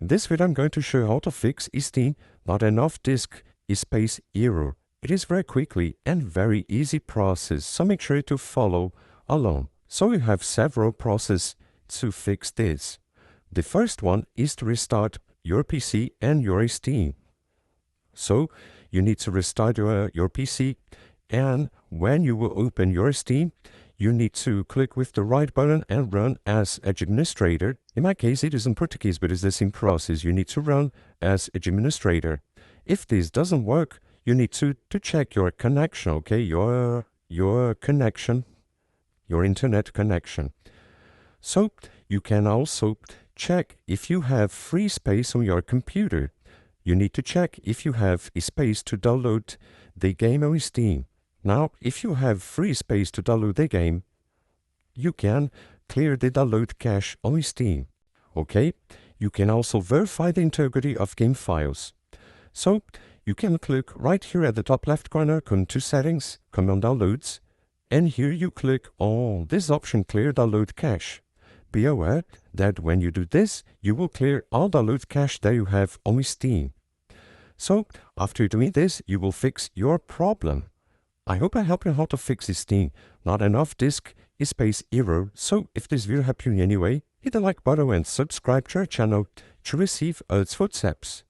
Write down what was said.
In this video I'm going to show you how to fix Steam not enough disk space error. It is very quickly and very easy process, so make sure to follow along. So you have several processes to fix this. The first one is to restart your PC and your Steam. So you need to restart your PC, and when you will open your Steam, you need to click with the right button and run as administrator. In my case, it is in Portuguese, but it's the same process. You need to run as administrator. If this doesn't work, you need to check your connection, okay? Your connection, your internet connection. So you can also check if you have free space on your computer. You need to check if you have space to download the game on Steam. Now, if you have free space to download the game, you can clear the download cache on Steam. Okay? You can also verify the integrity of game files. So, you can click right here at the top left corner, come to Settings, come on Downloads, and here you click on this option, Clear Download Cache. Be aware that when you do this, you will clear all download cache that you have on Steam. So, after doing this, you will fix your problem. I hope I helped you how to fix this thing, not enough disk space error. So if this video helped you in any way, hit the like button and subscribe to our channel to receive other footsteps.